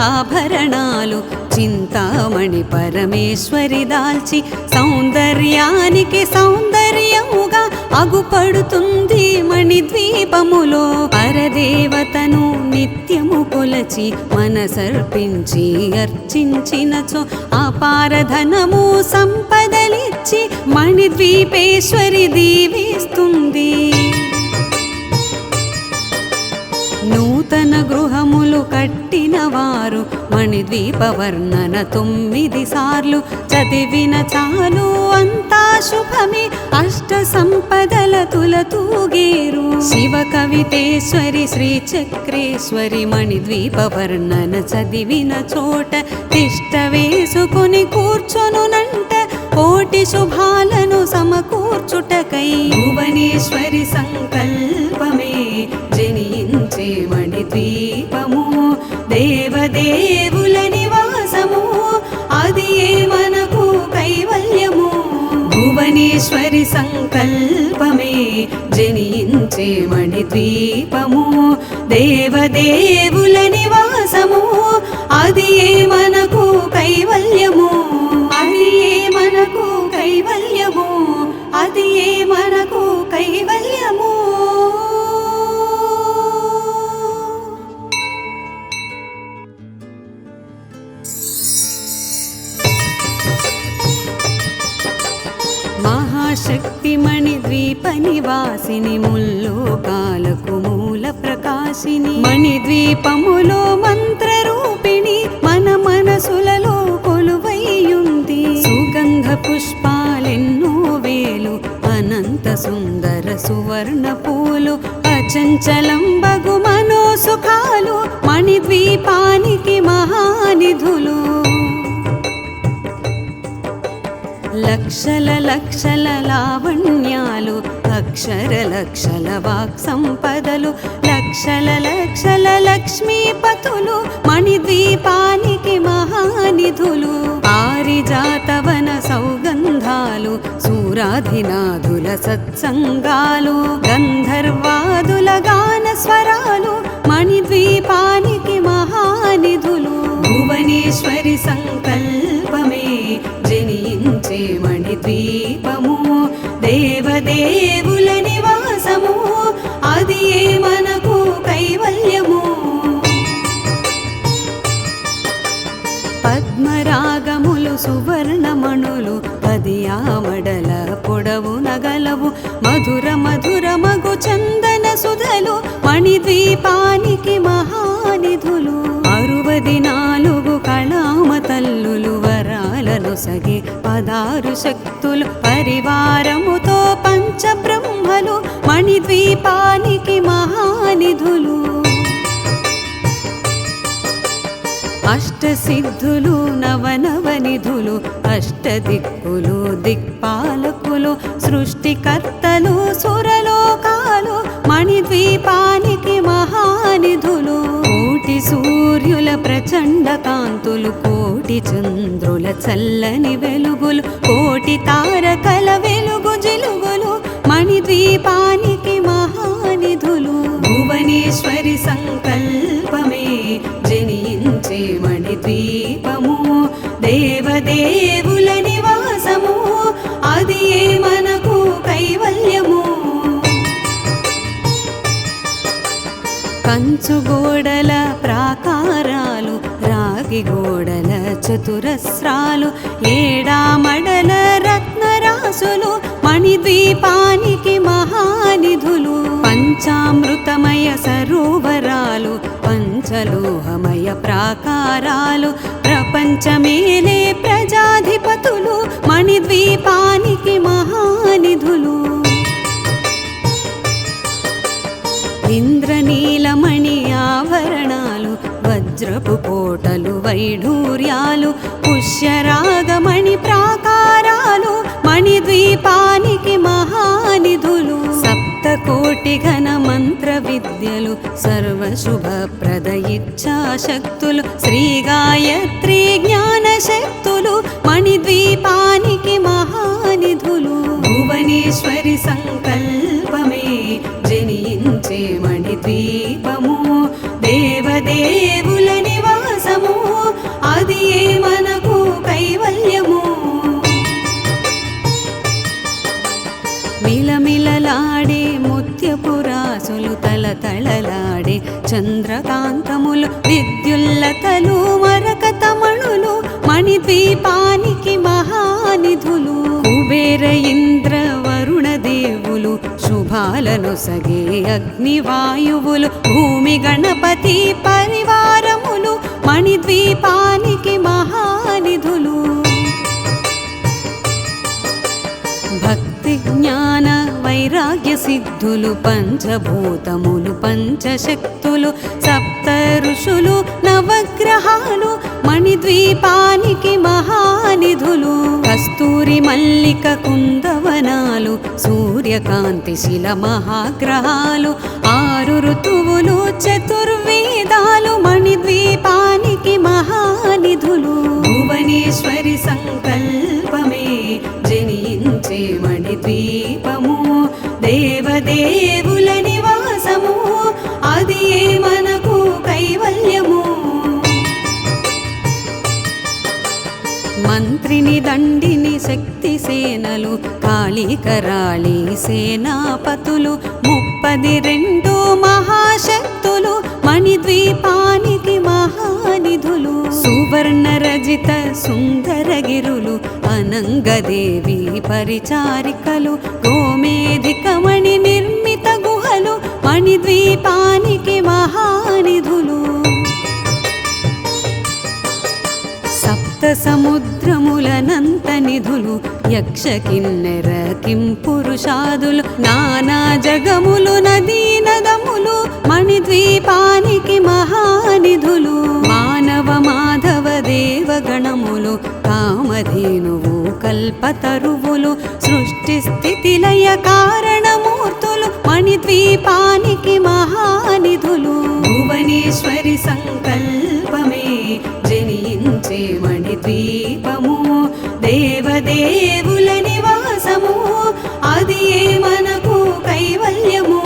ఆభరణాలు చింతామణి పరమేశ్వరి దాల్చి సౌందర్యానికి సౌందర్యముగా అగుపడుతుంది మణిద్వీపములో పరదేవతను నిత్యము కొలచి మనసర్పించి అర్చించినచో అపారధనము సంపదలిచ్చి మణిద్వీపేశ్వరి దీవిస్తుంది నూతన గృహములు కట్టిన వారు మణిద్వీప వర్ణన 9 సార్లు చదివిన చాలు అంతా శుభమే అష్ట సంపదల తులతూగేరు శివ కవితేశ్వరి శ్రీ చక్రేశ్వరి మణిద్వీప వర్ణన చదివిన చోట తిష్ట వేసుకుని కూర్చొనునంట కోటి శుభాలను సమకూర్చుటకై భువనేశ్వరి సంకల్పమే జనించే మణిద్వీపము దేవదేవుల నివాసము అది మనకు కైవల్యము భువనేశ్వరి సంకల్పమే జనించే మణిద్వీపము దేవదేవుల నివాసము అది మనకు కైవల్యము అది మనకు కైవల్యము అది మనకు కైవల్యము మహాశక్తి మణిద్వీప నివాసిని ముల్లోకాలకు మూల ప్రకాశిని మణిద్వీపములో మంత్రరూపిణి మన మనసులలో కొలువైయుంది సుగంధ పుష్పాలెన్నో వేలు అనంత సుందర సువర్ణ పూలు అచంచలంబగు మనోసుఖాలు మణిద్వీపానికి మహానిధులు. లక్షల లక్షల లావణ్యాలు అక్షర లక్షల వాక్ సంపదలు లక్షల లక్షల లక్ష్మీపతులు మణిద్వీపానికి మహానిధులు. పారిజాతవన సౌగంధాలు సూరాధినాథుల సత్సంగాలు గంధర్వాదుల గాన స్వరాలు మణిద్వీపానికి మహానిధులు. భువనేశ్వరి సంకల్పమే జనించే మణిద్వీపము దేవదేవుల నివాసము అది ఏ మనకు కైవల్యము. పద్మరాగములు సువర్ణమణులు 10 ఆమడల పొడవు నగలవు మధుర మధుర మగు చందన సుధలు మణిద్వీపానికి మహానిధులు. 64 కళామ తల్లులు వరాలను సగి 16 శక్తులు పరివారముతో పంచబ్రహ్మలు మణిద్వీపానికి మహానిధులు. అష్టసిద్ధులు నవనవనిధులు అష్టదిక్కులు దిక్పాలకులు సృష్టికర్తలు సురలోకాలు మణిద్వీపానికి మహానిధులు. కోటి సూర్యుల ప్రచండ కాంతులు కోటి చంద్రుల చల్లని వెలుగులు కోటి తారకల వెలుగు జిలుగులు మణిద్వీపానికి మహానిధులు. భువనేశ్వరి సంకల్పమే జనించే మణిద్వీపము దేవదేవుల నివాసము అది ఏ మనకు కైవల్యము. కంచు గోడల ప్రాకారాలు రాగి గోడల చతురస్రాలు ఏడామడల రత్నరాసులు మణిద్వీపానికి మహానిధులు. పంచామృతమయ సరోవరాలు పంచలోహమయ ప్రాకారాలు ప్రపంచమేలే ప్రజాధిపతులు మణిద్వీపానికి మహానిధులు. ఇంద్రనీలమణి ఆభరణాలు వజ్రపు కోటలు వైఢూర్యాలు పుష్యరాగమణి ప్రాకారాలు మణిద్వీపానికి మహానిధులు. సప్తకోటి ఘన మంత్ర విద్యలు సర్వశుభప్రద ఇచ్ఛాశక్తులు శ్రీ గాయత్రి జ్ఞాన శక్తులు మణిద్వీపానికి మహానిధులు. భువనేశ్వరి సంకల్పమే జనించే మణిద్వీపము దేవదేవుల నివాసము అది ఏ మనకు కైవల్యము. మిలమిలలాడే ముత్యపురాసులు తలతళలాడే చంద్రకాంతములు విద్యుల్లతలు మరకతమణులు మణిద్వీపానికి మహానిధులు. కుబేర ఇంద్ర వరుణ దేవులు శుభాలను సగే అగ్నివాయువులు భూమి గణపతి పరివారములు మణిద్వీపానికి మహానిధులు. భక్తి జ్ఞాన వైరాగ్య సిద్ధులు పంచభూతములు పంచశక్తులు సప్త ఋషులు నవగ్రహాలు మణిద్వీపానికి మహానిధులు. కస్తూరి మల్లిక కుందవనాలు సూర్యకాంతి శిల మహాగ్రహాలు 6 ఋతువులు చతుర్వేదాలు మణిద్వీపానికి మహానిధులు. భువనేశ్వరి సంకల్పమే జనించే మణిద్వీపము దేవదేవుల నివాసము అది ఏ మనకు కైవల్యము. మంత్రిని దండిని శక్తి సేనలు కాళికరాళి సేనాపతులు 32 మహాశక్తులు మణిద్వీపానికి మహానిధులు. సువర్ణ రజిత సుందరగిరులు అనంగదేవి పరిచారికలు గోమేధికమణి నిర్మిత గుహలు మణిద్వీపానికి మహానిధులు. సప్త సముద్రములనంత నిధులు యక్ష కిన్నెర కింపురుషాదులు నానా జగములు నదీ నదములు మణిద్వీపానికి మహానిధులు మానవ మాధవ దేవగణములు కామధేనువు కల్పతరువులు సృష్టి స్థితి లయ కారణమూర్తులు మణిద్వీపానికి మహానిధులు భువనేశ్వరి సంకల్పమే జనించే మణిద్వీపము దేవదేవుల నివాసము అది మనకు కైవల్యము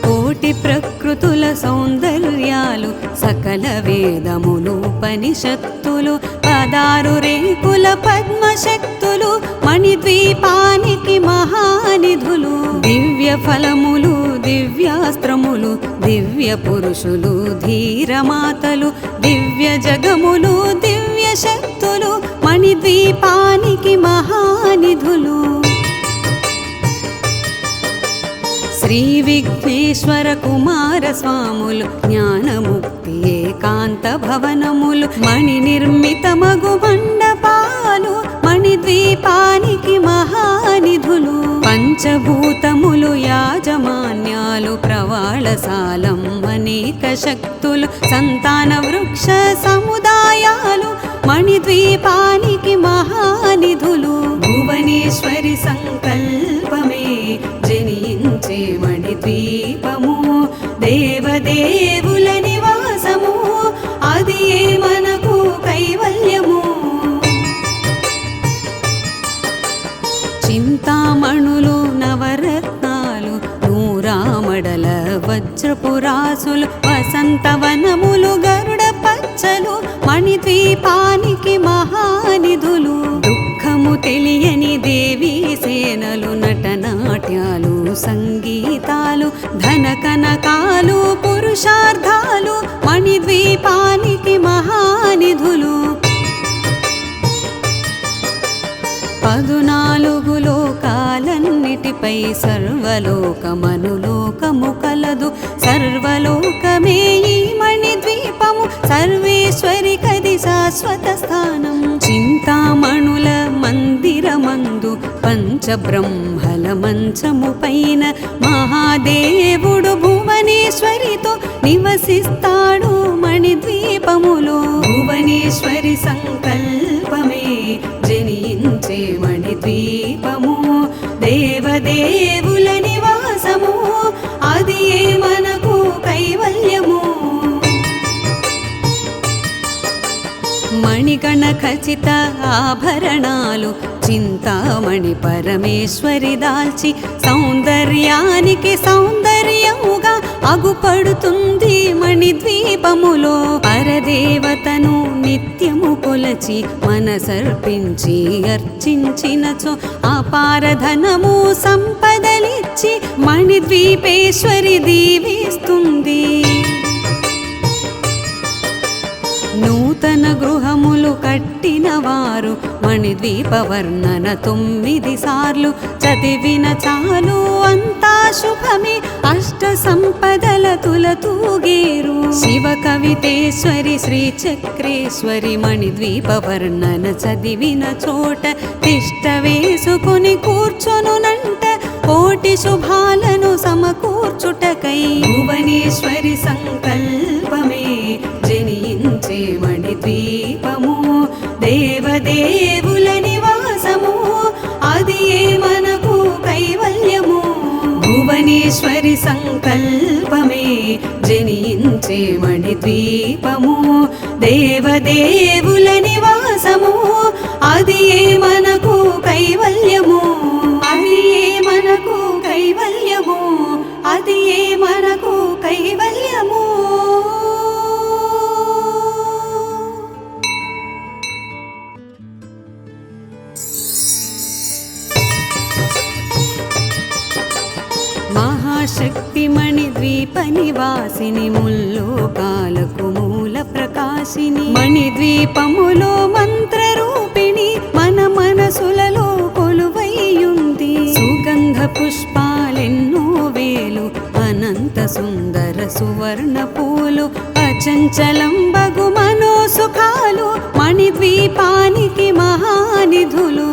కోటి ప్రకృతుల సౌందర్యాలు సకల వేదములు ఉపనిషత్తులు 16 రేకుల పద్మశక్తులు మణిద్వీపానికి మహానిధులు దివ్య ఫలములు దివ్యాస్త్రములు దివ్య పురుషులు ధీరమాతలు దివ్య జగములు దివ్య శక్తులు మణిద్వీపానికి మహానిధులు శ్రీ విఘ్నేశ్వర కుమార స్వాములు జ్ఞానముక్తి ఏకాంత భవనములు మణి నిర్మిత మగు మండపాలు మణిద్వీపానికి మహానిధులు పంచభూతములు యాజమాన్యాలు ప్రవాళశాలం అనేక శక్తులు సంతాన వృక్ష సముదాయాలు మణిద్వీపానికి మహానిధులు భువనేశ్వరి సంకల్పమే జనించే మణిద్వీపము దేవదేవుల నివాసము అది మనకు కైవల్యము చింతామణులు నవరత్నాలు నూరామడల వజ్రపురాసులు వసంతవనములు గరుడ పచ్చలు మణిద్వీపానికి మహానిధులు దుఃఖము తెలియని దేవీ సేనలు నటనాట్యాలు సంగీతాలు ధన కనకాలు పురుషార్థాలు మణిద్వీపానికి మహానిధులు 14 లోకాలన్నిటిపై సర్వలోకమనులోకము కలదు సర్వలోకమే ఈ మణిద్వీపము సర్వేశ్వరి కది శాశ్వత స్థానం చింతామణుల మందిరమందు పంచబ్రహ్మల మంచము పైన మహాదేవుడు భువనేశ్వరితో నివసిస్తాడు మణిద్వీపములో భువనేశ్వరి సంకల్పమే జనించే మణిద్వీపము దేవదేవుల నివాసము అది మనకు కైవల్యము మణిగణ ఖచిత ఆభరణాలు చింతామణి పరమేశ్వరి దాల్చి సౌందర్యానికి సౌందర్యముగా అగుపడుతుంది మణిద్వీపములో పరదేవతను నిత్యము కొలచి మనసర్పించి అర్చించినచో అపారధనము సంపదలిచ్చి మణిద్వీపేశ్వరి దీవిస్తుంది నూతన గృహములు కట్టిన వారు మణిద్వీప వర్ణన 9 సార్లు చదివిన చాలు అంతా శుభమే అష్ట సంపదల తులతూగేరు శివ కవితేశ్వరి శ్రీ చక్రేశ్వరి మణిద్వీప వర్ణన చదివిన చోట తిష్ట వేసుకుని కూర్చొనునంట కోటి శుభాలను సమకూర్చుటకై భువనేశ్వరి సంకల్పమే జనించే మణిద్వీపము దేవదేవుల నివాసము అది మనకు కైవల్యము భువనేశ్వరి సంకల్పమే జనించే మణిద్వీపము దేవదేవుల నివాసము అది మనకు కైవల్యము అది మనకు కైవల్యము అది మనకు కైవల్యము మహాశక్తి మణిద్వీప నివాసిని ముల్లోకాలకు మూల ప్రకాశిని మణిద్వీపములో మంత్రరూపిణి మన మనసులలో కొలువైయుంది సుగంధ పుష్పాలెన్నో వేలు అనంత సుందర సువర్ణ పూలు అచంచలం బగు మనోసుఖాలు మణిద్వీప మణిద్వీపానికి మహానిధులు.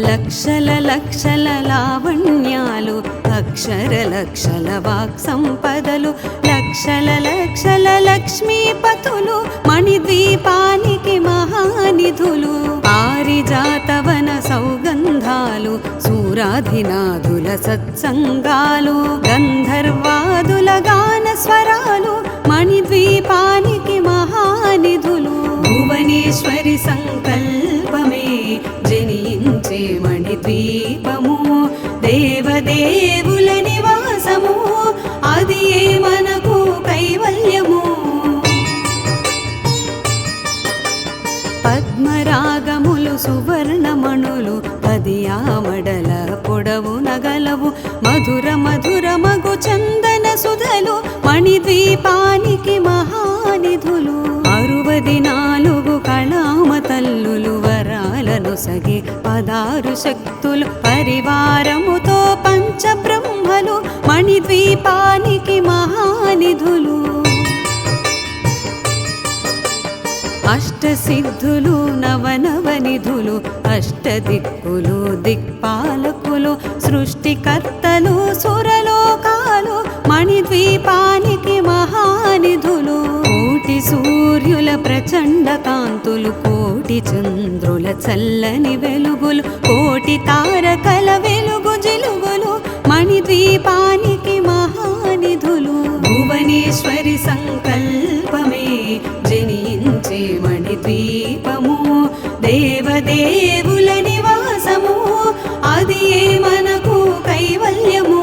లక్షల లక్షల లావణ్యాలు, అక్షర లక్షల వాక్ సంపదలు, లక్షల లక్షల లక్ష్మీపతులు మణిద్వీపానికి మహానిధులు. పారిజాతవన సౌగంధాలు, సూరాధినాథుల సత్సంగాలు, గంధర్వాదుల గాన స్వరాలు మణిద్వీపానికి మహానిధులు. భువనేశ్వరి సంకల్పమే జనించే మణిద్వీపము, దేవదేవుల నివాసము, అది ఏ మనకు కైవల్యము. పద్మరాగములు సువర్ణమణులు పది ఆమడల పొడవు నగలవు, మధుర మధుర మగు చందన సుధలు మణిద్వీపానికి మహానిధులు. 64 కళామ తల్లులు వరాలను సగి 16 శక్తులు పరివారముతో పంచబ్రహ్మలు మణిద్వీపానికి మహానిధులు. అష్టసిద్ధులు నవనవనిధులు, అష్టదిక్కులు దిక్పాలకులు, సృష్టికర్తలు సురలోకాలు మణిద్వీపానికి మహానిధులు. కోటి సూర్యుల ప్రచండ కాంతులు, కోటి చంద్రుల చల్లని వెలుగులు, కోటి తారకల వెలుగు జిలుగులు మణిద్వీపానికి మహానిధులు. భువనేశ్వరి సంకల్పమే జనించే మణిద్వీపము, దేవదేవుల నివాసము, అది ఏ మనకు కైవల్యము.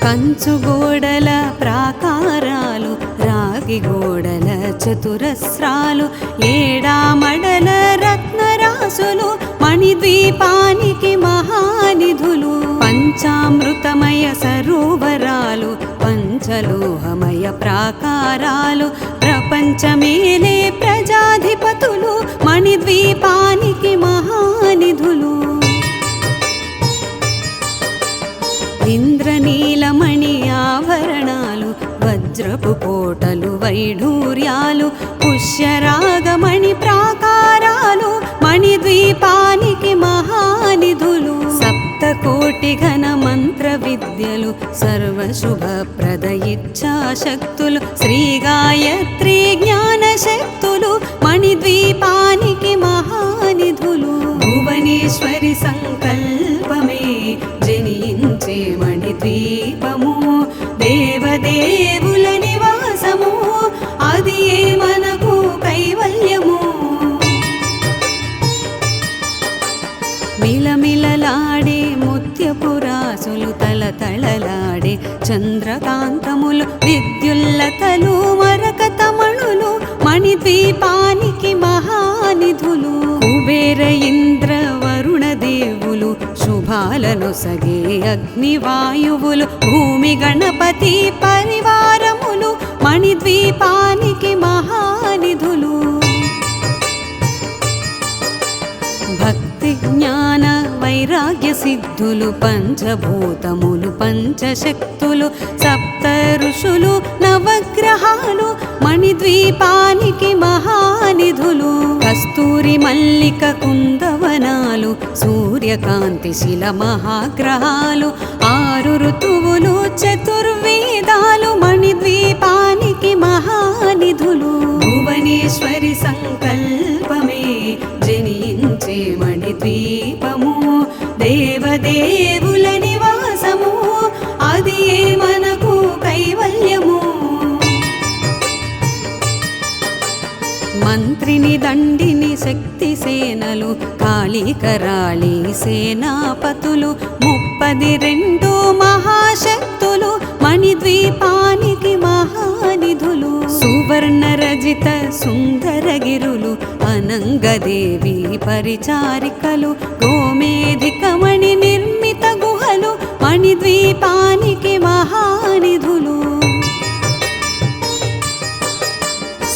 కంచు గోడల ప్రాకారాలు, రాగి గోడల చతురస్రాలు, ఏడామడల రత్నరాసులు మణిద్వీపానికి మహానిధులు. పంచామృతమయ సరోవరాలు, పంచలోహమయ ప్రాకారాలు, ప్రపంచమేలే ప్రజాధిపతులు మణిద్వీపానికి మహానిధులు. ఇంద్రనీలమణి ఆభరణాలు, వజ్రపు కోటలు వైఢూర్యాలు, పుష్యరాగమణి ప్రాకారాలు మణిద్వీపానికి మహానిధులు. సప్తకోటి ఘన మంత్ర విద్యలు, సర్వశుభప్రద ఇచ్ఛాశక్తులు, శ్రీ గాయత్రి జ్ఞాన శక్తులు మణిద్వీపానికి మహానిధులు. భువనేశ్వరి సంకల్పమే జనించే మణిద్వీపము, దేవదేవుల నివాసము, అది ఏ మనకు కైవల్యము. మిలమిలలాడే ముత్యపురాసులు, తలతళలాడే చంద్రకాంతములు, విద్యుల్లతలు మరకతమణులు మణిద్వీపానికి మహానిధులు. కుబేర ఇంద్ర వరుణ దేవులు, శుభాలను సగే అగ్నివాయువులు, భూమి గణపతి పరివారములు మణిద్వీపానికి మహానిధులు. భక్తి జ్ఞాన వైరాగ్య సిద్ధులు, పంచభూతములు పంచశక్తులు, సప్త ఋషులు నవగ్రహాలు మణిద్వీపానికి మహానిధులు. కస్తూరి మల్లిక కుందవనాలు, సూర్యకాంతి శిల మహాగ్రహాలు, 6 ఋతువులు చతుర్వేదాలు మణిద్వీపానికి మహానిధులు. భువనేశ్వరి సంకల్పమే జనించే మణిద్వీపము, దేవదేవుల నివాసము, అది ఏ మనకు కైవల్యము. మంత్రిని దండిని శక్తి సేనలు, కాళికరాళి సేనాపతులు, 32 మహాశక్తులు మణిద్వీపానికి మహానిధులు. సువర్ణ రజిత సుందరగిరులు, అనంగదేవి పరిచారికలు, గోమేధికమణి నిర్మిత గుహలు మణిద్వీపానికి మహానిధులు.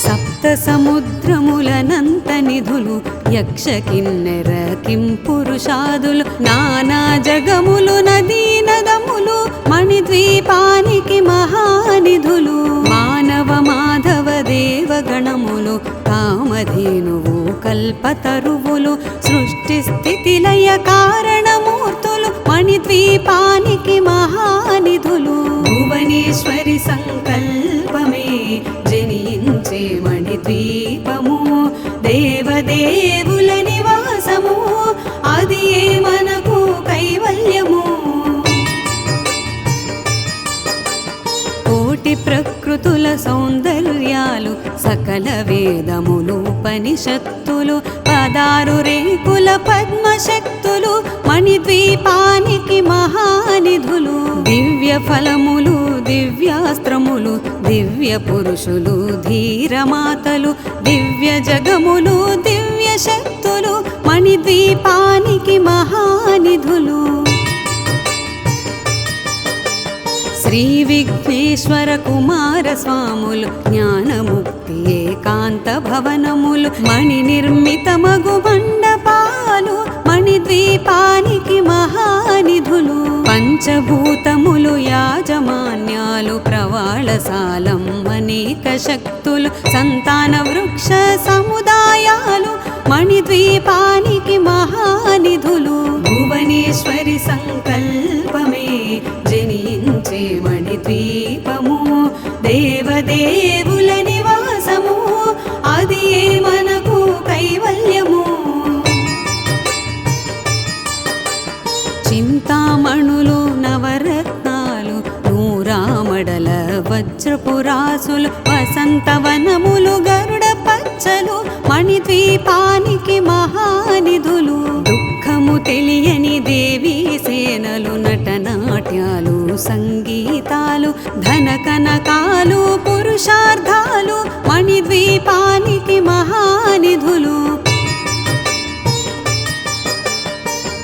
సప్త సముద్రములనంత నిధులు, యక్ష కిన్నెర కింపురుషాదులు, నానా జగములు నదీ నదములు మణిద్వీపా ద్వీపానికి మహానిధులు మానవ మాధవ దేవగణములు కామధేనువు కల్పతరువులు సృష్టి స్థితి లయ కారణమూర్తులు మణిద్వీపానికి మహానిధులు భువనేశ్వరి సంకల్పమే జనించే మణిద్వీపము దేవదేవుల నివాసము అది ఏ మనకు కైవల్యము కోటి ప్రకృతుల సౌందర్యాలు సకల వేదములు ఉపనిషత్తులు 16 రేకుల పద్మశక్తులు మణిద్వీపానికి మహానిధులు దివ్య ఫలములు దివ్యాస్త్రములు దివ్య పురుషులు ధీరమాతలు దివ్య జగములు దివ్య శక్తులు మణిద్వీపానికి మహానిధులు శ్రీ విఘ్నేశ్వర కుమార స్వాములు జ్ఞానముక్తి ఏకాంత భవనములు మణి నిర్మితమగు మండపాలు మణిద్వీపానికి మహానిధులు పంచభూతములు యాజమాన్యాలు ప్రవాళశాలం అనేక శక్తులు సంతాన వృక్ష సముదాయాలు మణిద్వీపానికి మహానిధులు భువనేశ్వరి సంకల్పమే జనించే మణిద్వీపము దేవదేవుల నివాసము అది ఏ మనకు కైవల్యము చింతామణులు నవరత్నాలు నూరామడల వజ్రపురాసులు వసంతవనములు గరుడ పచ్చలు మణిద్వీపానికి మహానిధులు దుఃఖము తెలియని దేవీ సేనలు నటనాట్యాలు సంగీతాలు ధన కనకాలు పురుషార్థాలు మణిద్వీపానికి మహానిధులు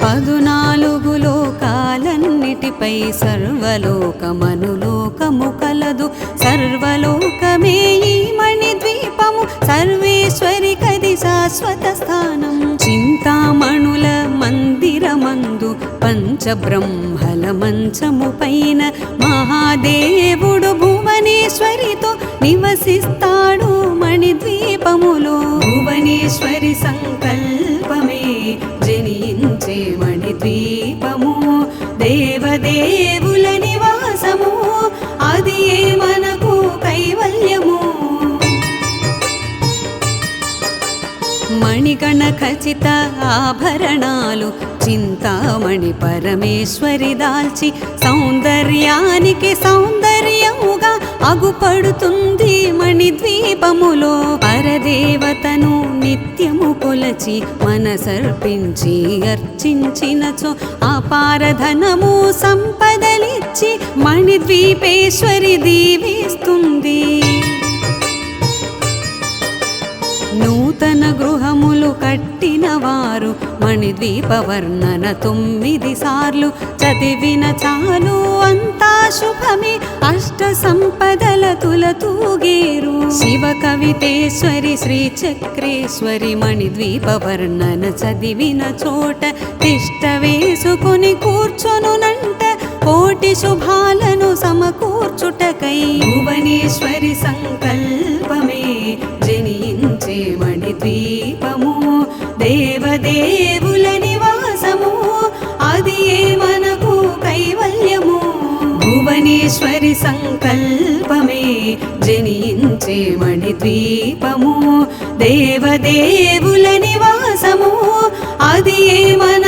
14 లోకాలన్నిటిపై సర్వలోకమనులోకము కలదు సర్వలోకమే ఈ మణిద్వీపము సర్వేశ్వరి కది శాశ్వత స్థానం చింతామణుల మందిరమందు పంచబ్రహ్మల మంచము పైన మహాదేవుడు భువనేశ్వరితో నివసిస్తాడు మణిద్వీపములో భువనేశ్వరి సంకల్పమే జనించే మణిద్వీపము దేవదేవుల నివాసము అది ఏ మనకు కైవల్యము మణిగణ ఖచిత ఆభరణాలు చింతామణి పరమేశ్వరి దాల్చి సౌందర్యానికి సౌందర్యముగా అగుపడుతుంది మణిద్వీపములో పరదేవతను నిత్యము కొలచి మనసర్పించి అర్చించినచో అపారధనము సంపదలిచ్చి మణిద్వీపేశ్వరి దీవిస్తుంది నూతన గృహములు కట్టిన వారు మణిద్వీప వర్ణన 9 సార్లు చదివిన చాలు అంతా శుభమే అష్ట సంపదల తులతూగేరు శివ కవితేశ్వరి శ్రీ చక్రేశ్వరి మణిద్వీప వర్ణన చదివిన చోట తిష్ట వేసుకుని కూర్చొనునంట కోటి శుభాలను సమకూర్చుటకై భువనేశ్వరి సంకల్పమే జనించే మణిద్వీపము దేవదేవుల నివాసము అది ఏ మనకు కైవల్యము భువనేశ్వరి సంకల్పమే జనించే మణిద్వీపము దేవదేవుల నివాసము అది ఏ మన